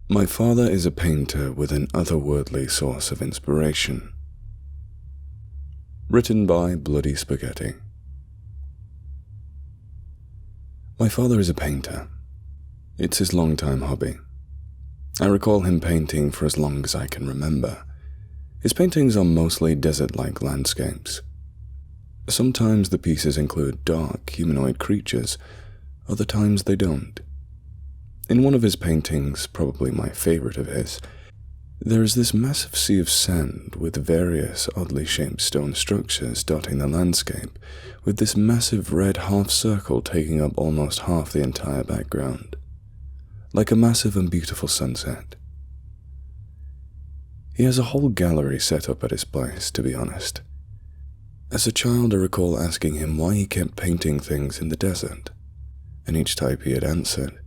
My father is a painter with an otherworldly source of inspiration. Written by BloodySpghetti. My father is a painter. It's his long-time hobby. I recall him painting for as long as I can remember. His paintings are mostly desert-like landscapes. Sometimes the pieces include dark, humanoid creatures, other times they don't. In one of his paintings, probably my favorite of his, there is this massive sea of sand with various oddly shaped stone structures dotting the landscape, with this massive red half-circle taking up almost half the entire background, like a massive and beautiful sunset. He has a whole gallery set up at his place, to be honest. As a child, I recall asking him why he kept painting things in the desert, and each time he had answered,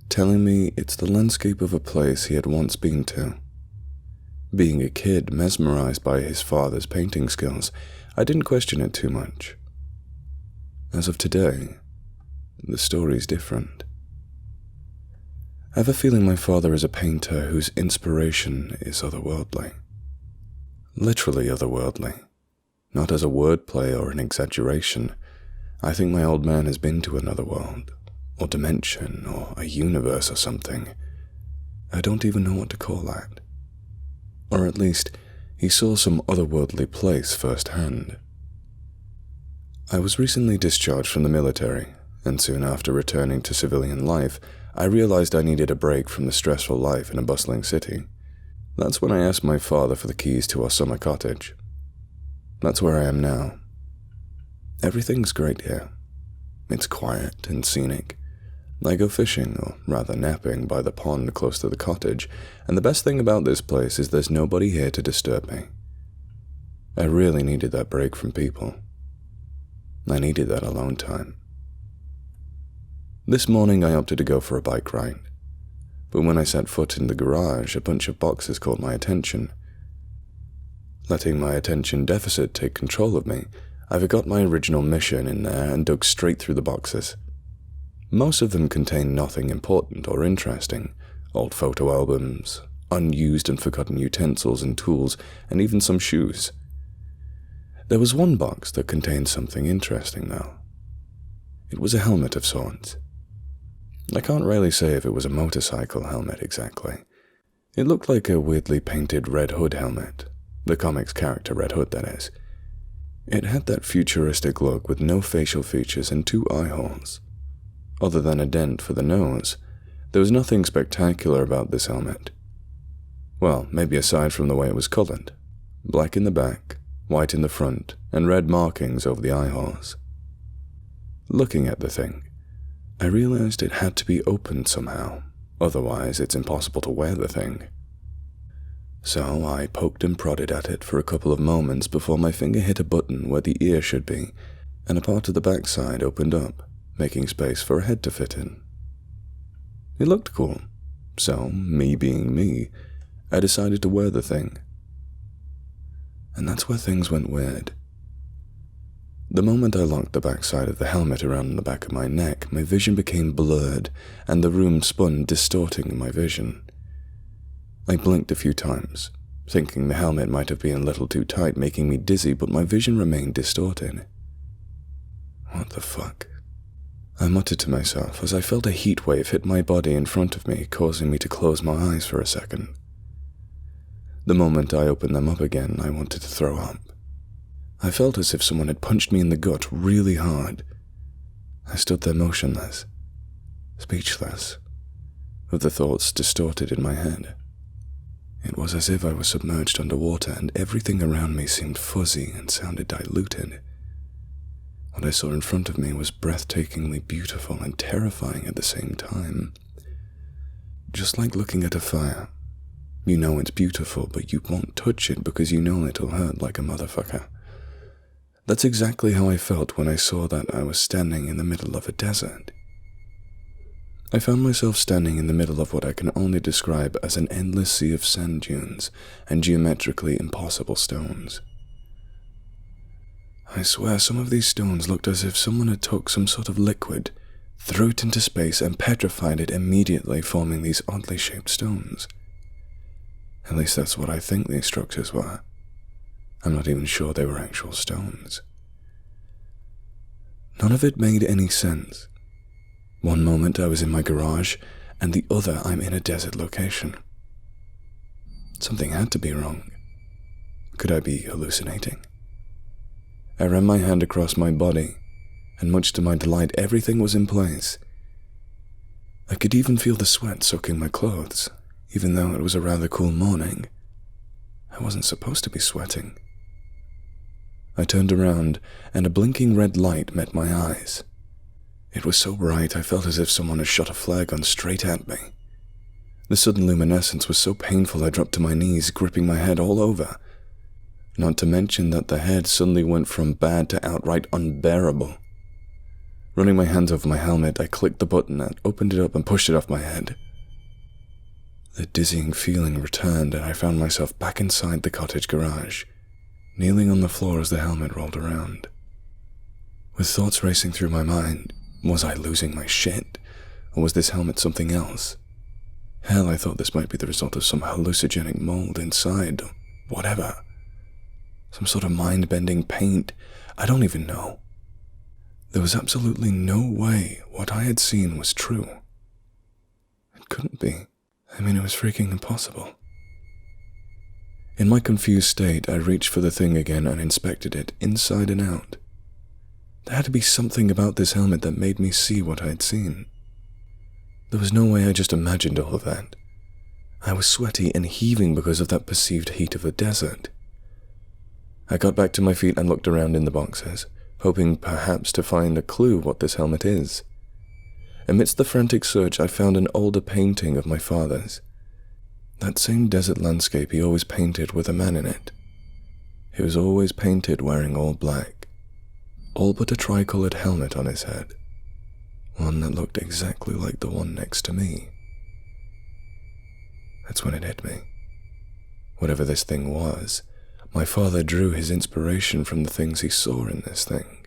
telling me it's the landscape of a place he had once been to. Being a kid mesmerized by his father's painting skills, I didn't question it too much. As of today, the story's different. I have a feeling my father is a painter whose inspiration is otherworldly. Literally otherworldly. Not as a wordplay or an exaggeration. I think my old man has been to another world, or dimension, or a universe or something. I don't even know what to call that. Or at least, he saw some otherworldly place firsthand. I was recently discharged from the military, and soon after returning to civilian life, I realized I needed a break from the stressful life in a bustling city. That's when I asked my father for the keys to our summer cottage. That's where I am now. Everything's great here. It's quiet and scenic. I go fishing, or rather napping, by the pond close to the cottage, and the best thing about this place is there's nobody here to disturb me. I really needed that break from people. I needed that alone time. This morning I opted to go for a bike ride, but when I set foot in the garage, a bunch of boxes caught my attention. Letting my attention deficit take control of me, I forgot my original mission in there and dug straight through the boxes. Most of them contained nothing important or interesting, old photo albums, unused and forgotten utensils and tools, and even some shoes. There was one box that contained something interesting, though. It was a helmet of sorts. I can't really say if it was a motorcycle helmet exactly. It looked like a weirdly painted Red Hood helmet, the comics character Red Hood, that is. It had that futuristic look with no facial features and 2 eye holes. Other than a dent for the nose, there was nothing spectacular about this helmet. Well, maybe aside from the way it was colored. Black in the back, white in the front, and red markings over the eye holes. Looking at the thing, I realized it had to be opened somehow, otherwise it's impossible to wear the thing. So I poked and prodded at it for a couple of moments before my finger hit a button where the ear should be, and a part of the backside opened up, making space for a head to fit in. It looked cool, so, me being me, I decided to wear the thing. And that's where things went weird. The moment I locked the backside of the helmet around the back of my neck, my vision became blurred, and the room spun, distorting my vision. I blinked a few times, thinking the helmet might have been a little too tight, making me dizzy, but my vision remained distorted. What the fuck? I muttered to myself as I felt a heat wave hit my body in front of me, causing me to close my eyes for a second. The moment I opened them up again, I wanted to throw up. I felt as if someone had punched me in the gut really hard. I stood there motionless, speechless, with the thoughts distorted in my head. It was as if I was submerged underwater and everything around me seemed fuzzy and sounded diluted. What I saw in front of me was breathtakingly beautiful and terrifying at the same time. Just like looking at a fire. You know it's beautiful, but you won't touch it because you know it'll hurt like a motherfucker. That's exactly how I felt when I saw that I was standing in the middle of a desert. I found myself standing in the middle of what I can only describe as an endless sea of sand dunes and geometrically impossible stones. I swear some of these stones looked as if someone had took some sort of liquid, threw it into space and petrified it immediately, forming these oddly shaped stones. At least that's what I think these structures were. I'm not even sure they were actual stones. None of it made any sense. One moment I was in my garage, and the other I'm in a desert location. Something had to be wrong. Could I be hallucinating? I ran my hand across my body, and much to my delight, everything was in place. I could even feel the sweat soaking my clothes, even though it was a rather cool morning. I wasn't supposed to be sweating. I turned around, and a blinking red light met my eyes. It was so bright I felt as if someone had shot a flare gun straight at me. The sudden luminescence was so painful I dropped to my knees, gripping my head all over. Not to mention that the head suddenly went from bad to outright unbearable. Running my hands over my helmet, I clicked the button and opened it up and pushed it off my head. The dizzying feeling returned, and I found myself back inside the cottage garage, kneeling on the floor as the helmet rolled around. With thoughts racing through my mind, was I losing my shit, or was this helmet something else? Hell, I thought this might be the result of some hallucinogenic mold inside, or whatever. Some sort of mind-bending paint, I don't even know. There was absolutely no way what I had seen was true. It couldn't be. I mean, it was freaking impossible. In my confused state, I reached for the thing again and inspected it inside and out. There had to be something about this helmet that made me see what I had seen. There was no way I just imagined all of that. I was sweaty and heaving because of that perceived heat of the desert. I got back to my feet and looked around in the boxes, hoping perhaps to find a clue what this helmet is. Amidst the frantic search, I found an older painting of my father's. That same desert landscape he always painted with a man in it. He was always painted wearing all black, all but a tricolored helmet on his head, one that looked exactly like the one next to me. That's when it hit me. Whatever this thing was, my father drew his inspiration from the things he saw in this thing.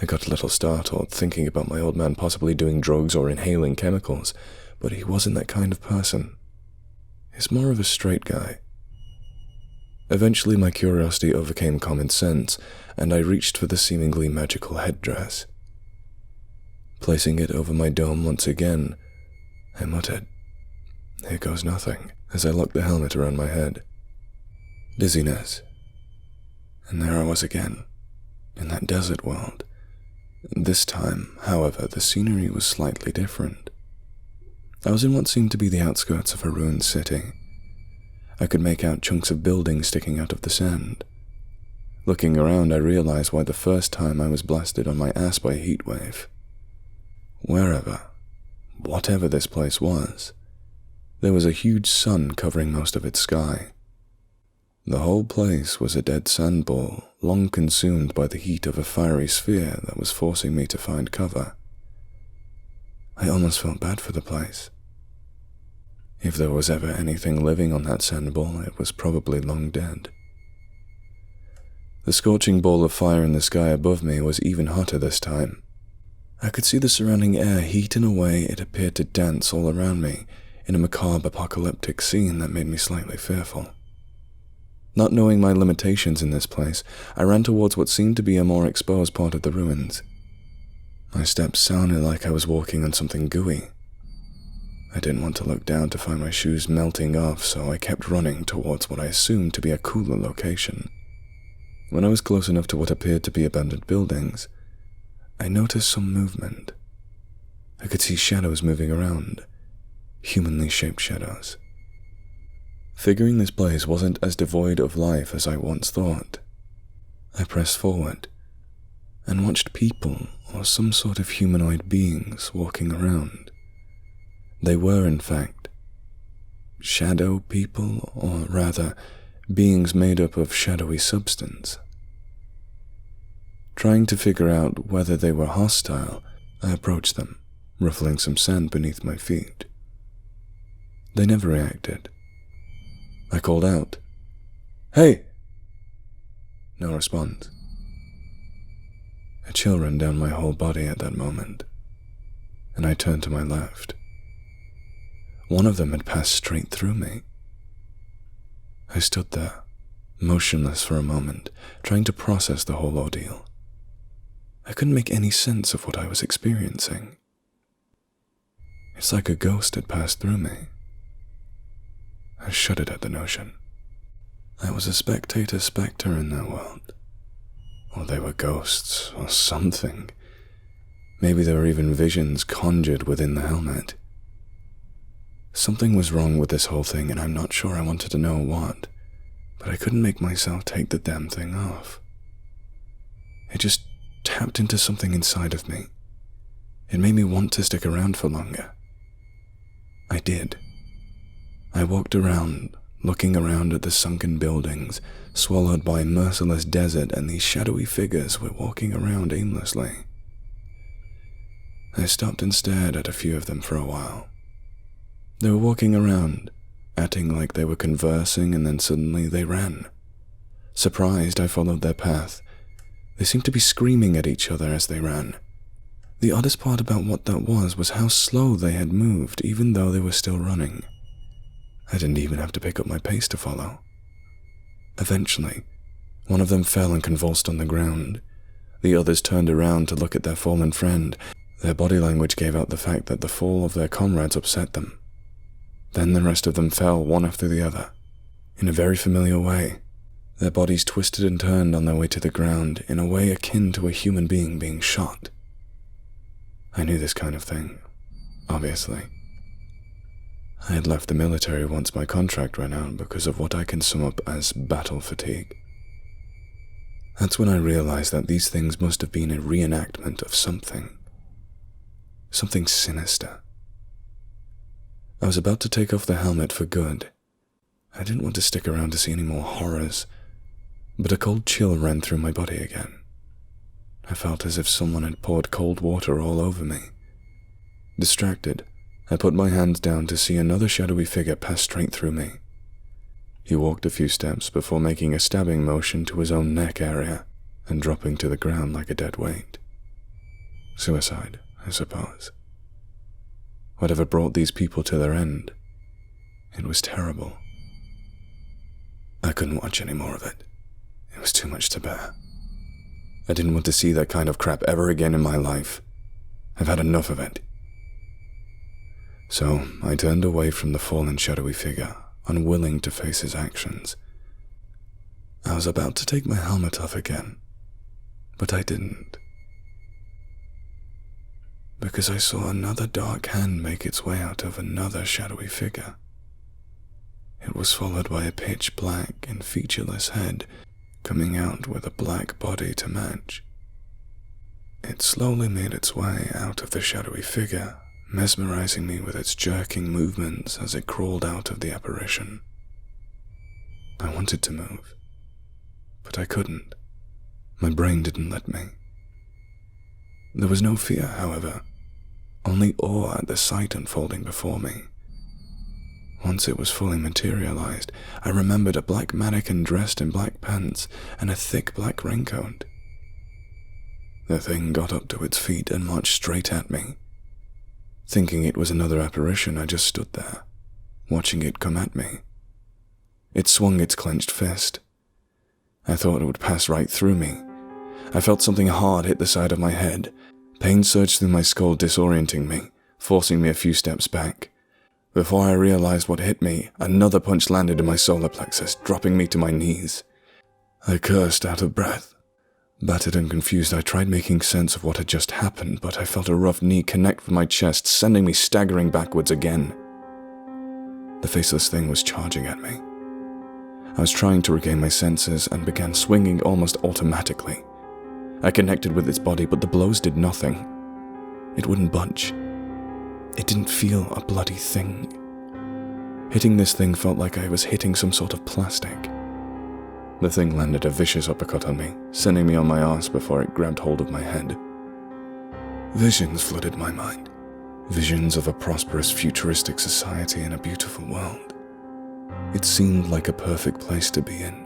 I got a little startled, thinking about my old man possibly doing drugs or inhaling chemicals, but he wasn't that kind of person. He's more of a straight guy. Eventually my curiosity overcame common sense, and I reached for the seemingly magical headdress. Placing it over my dome once again, I muttered, "Here goes nothing," as I locked the helmet around my head. Dizziness. And there I was again, in that desert world. This time, however, the scenery was slightly different. I was in what seemed to be the outskirts of a ruined city. I could make out chunks of buildings sticking out of the sand. Looking around, I realized why the first time I was blasted on my ass by a heat wave. Whatever this place was, there was a huge sun covering most of its sky. The whole place was a dead sandball, long consumed by the heat of a fiery sphere that was forcing me to find cover. I almost felt bad for the place. If there was ever anything living on that sandball, it was probably long dead. The scorching ball of fire in the sky above me was even hotter this time. I could see the surrounding air heat in a way it appeared to dance all around me in a macabre apocalyptic scene that made me slightly fearful. Not knowing my limitations in this place, I ran towards what seemed to be a more exposed part of the ruins. My steps sounded like I was walking on something gooey. I didn't want to look down to find my shoes melting off, so I kept running towards what I assumed to be a cooler location. When I was close enough to what appeared to be abandoned buildings, I noticed some movement. I could see shadows moving around, humanly shaped shadows. Figuring this place wasn't as devoid of life as I once thought, I pressed forward and watched people or some sort of humanoid beings walking around. They were, in fact, shadow people, or rather, beings made up of shadowy substance. Trying to figure out whether they were hostile, I approached them, ruffling some sand beneath my feet. They never reacted. I called out, "Hey!" No response. A A chill ran down my whole body at that moment, and I turned to my left. One of them had passed straight through me. I stood there, motionless for a moment, trying to process the whole ordeal. I couldn't make any sense of what I was experiencing. It's like a ghost had passed through me. I shuddered at the notion. I was a spectator spectre in their world. Or they were ghosts, or something. Maybe there were even visions conjured within the helmet. Something was wrong with this whole thing, and I'm not sure I wanted to know what, but I couldn't make myself take the damn thing off. It just tapped into something inside of me. It made me want to stick around for longer. I did. I walked around, looking around at the sunken buildings, swallowed by merciless desert, and these shadowy figures were walking around aimlessly. I stopped and stared at a few of them for a while. They were walking around, acting like they were conversing, and then suddenly they ran. Surprised, I followed their path. They seemed to be screaming at each other as they ran. The oddest part about what that was how slow they had moved, even though they were still running. I didn't even have to pick up my pace to follow. Eventually, one of them fell and convulsed on the ground. The others turned around to look at their fallen friend. Their body language gave out the fact that the fall of their comrades upset them. Then the rest of them fell one after the other, in a very familiar way. Their bodies twisted and turned on their way to the ground in a way akin to a human being shot. I knew this kind of thing, obviously. I had left the military once my contract ran out because of what I can sum up as battle fatigue. That's when I realized that these things must have been a reenactment of something. Something sinister. I was about to take off the helmet for good. I didn't want to stick around to see any more horrors, but a cold chill ran through my body again. I felt as if someone had poured cold water all over me. Distracted, I put my hands down to see another shadowy figure pass straight through me. He walked a few steps before making a stabbing motion to his own neck area and dropping to the ground like a dead weight. Suicide, I suppose. Whatever brought these people to their end, it was terrible. I couldn't watch any more of it. It was too much to bear. I didn't want to see that kind of crap ever again in my life. I've had enough of it. So I turned away from the fallen shadowy figure, unwilling to face his actions. I was about to take my helmet off again, but I didn't. Because I saw another dark hand make its way out of another shadowy figure. It was followed by a pitch black and featureless head, coming out with a black body to match. It slowly made its way out of the shadowy figure, mesmerizing me with its jerking movements as it crawled out of the apparition. I wanted to move, but I couldn't. My brain didn't let me. There was no fear, however, only awe at the sight unfolding before me. Once it was fully materialized, I remembered a black mannequin dressed in black pants and a thick black raincoat. The thing got up to its feet and marched straight at me. Thinking it was another apparition, I just stood there, watching it come at me. It swung its clenched fist. I thought it would pass right through me. I felt something hard hit the side of my head. Pain surged through my skull, disorienting me, forcing me a few steps back. Before I realized what hit me, another punch landed in my solar plexus, dropping me to my knees. I cursed out of breath. Battered and confused, I tried making sense of what had just happened, but I felt a rough knee connect with my chest, sending me staggering backwards again. The faceless thing was charging at me. I was trying to regain my senses and began swinging almost automatically. I connected with its body, but the blows did nothing. It wouldn't budge. It didn't feel a bloody thing. Hitting this thing felt like I was hitting some sort of plastic. The thing landed a vicious uppercut on me, sending me on my arse before it grabbed hold of my head. Visions flooded my mind. Visions of a prosperous, futuristic society in a beautiful world. It seemed like a perfect place to be in.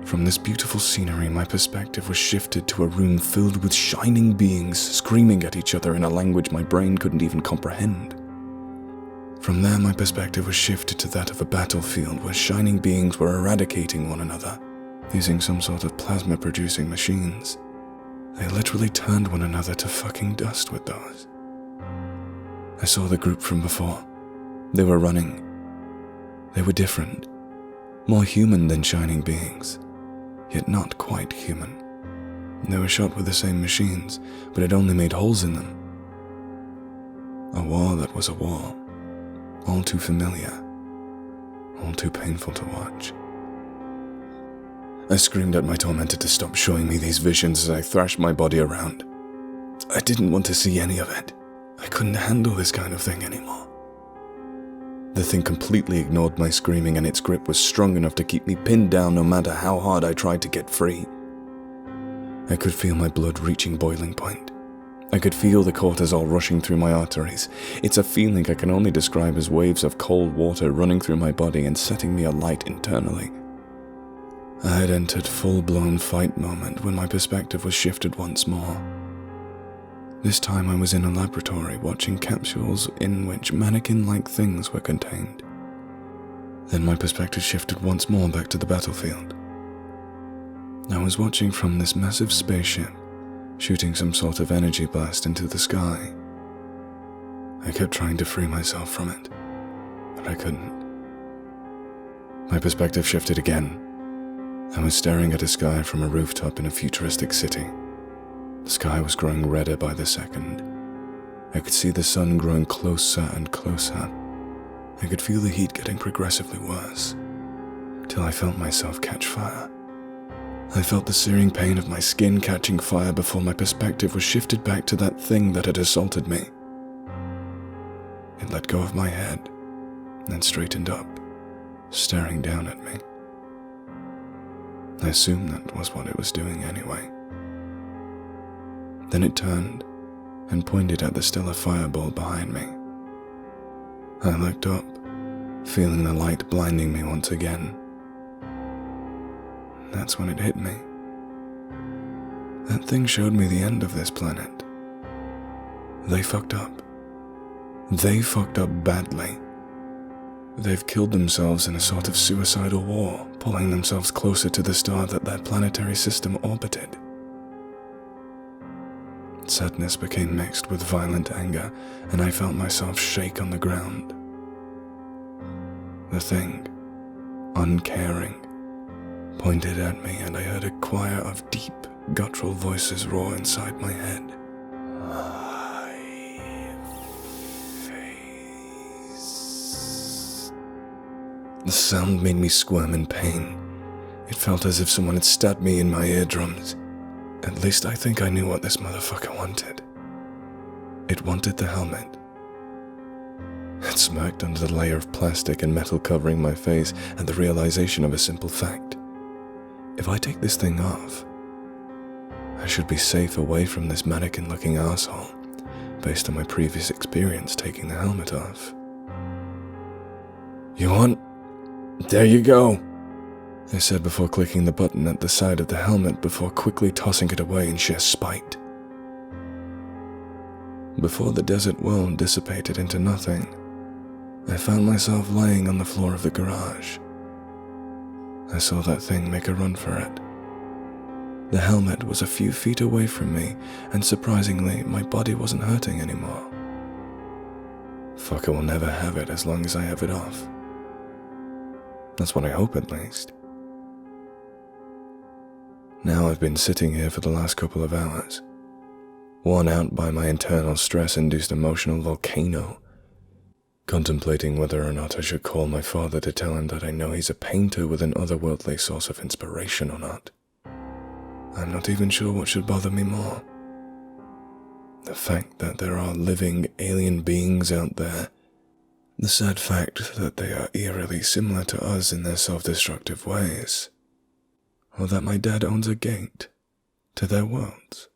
From this beautiful scenery, my perspective was shifted to a room filled with shining beings screaming at each other in a language my brain couldn't even comprehend. From there, my perspective was shifted to that of a battlefield where shining beings were eradicating one another, using some sort of plasma-producing machines. They literally turned one another to fucking dust with those. I saw the group from before. They were running. They were different, more human than shining beings, yet not quite human. They were shot with the same machines, but it only made holes in them. A war that was a war, all too familiar, all too painful to watch. I screamed at my tormentor to stop showing me these visions as I thrashed my body around. I didn't want to see any of it. I couldn't handle this kind of thing anymore. The thing completely ignored my screaming, and its grip was strong enough to keep me pinned down no matter how hard I tried to get free. I could feel my blood reaching boiling point. I could feel the cortisol rushing through my arteries. It's a feeling I can only describe as waves of cold water running through my body and setting me alight internally. I had entered full-blown fight moment when my perspective was shifted once more. This time I was in a laboratory watching capsules in which mannequin-like things were contained. Then my perspective shifted once more back to the battlefield. I was watching from this massive spaceship, shooting some sort of energy blast into the sky. I kept trying to free myself from it, but I couldn't. My perspective shifted again. I was staring at a sky from a rooftop in a futuristic city. The sky was growing redder by the second. I could see the sun growing closer and closer. I could feel the heat getting progressively worse, till I felt myself catch fire. I felt the searing pain of my skin catching fire before my perspective was shifted back to that thing that had assaulted me. It let go of my head, then straightened up, staring down at me. I assumed that was what it was doing anyway. Then it turned and pointed at the stellar fireball behind me. I looked up, feeling the light blinding me once again. That's when it hit me. That thing showed me the end of this planet. They fucked up. They fucked up badly. They've killed themselves in a sort of suicidal war, pulling themselves closer to the star that their planetary system orbited. Sadness became mixed with violent anger, and I felt myself shake on the ground. The thing, uncaring, pointed at me, and I heard a choir of deep, guttural voices roar inside my head. The sound made me squirm in pain. It felt as if someone had stabbed me in my eardrums. At least I think I knew what this motherfucker wanted. It wanted the helmet. It smirked under the layer of plastic and metal covering my face at the realization of a simple fact. If I take this thing off, I should be safe away from this mannequin-looking arsehole, based on my previous experience taking the helmet off. "You want? There you go," I said before clicking the button at the side of the helmet before quickly tossing it away in sheer spite. Before the desert world dissipated into nothing, I found myself lying on the floor of the garage. I saw that thing make a run for it. The helmet was a few feet away from me, and surprisingly, my body wasn't hurting anymore. Fucker will never have it as long as I have it off. That's what I hope, at least. Now I've been sitting here for the last couple of hours, worn out by my internal stress-induced emotional volcano, contemplating whether or not I should call my father to tell him that I know he's a painter with an otherworldly source of inspiration or not. I'm not even sure what should bother me more. The fact that there are living alien beings out there, the sad fact that they are eerily similar to us in their self-destructive ways, or that my dad owns a gate to their worlds.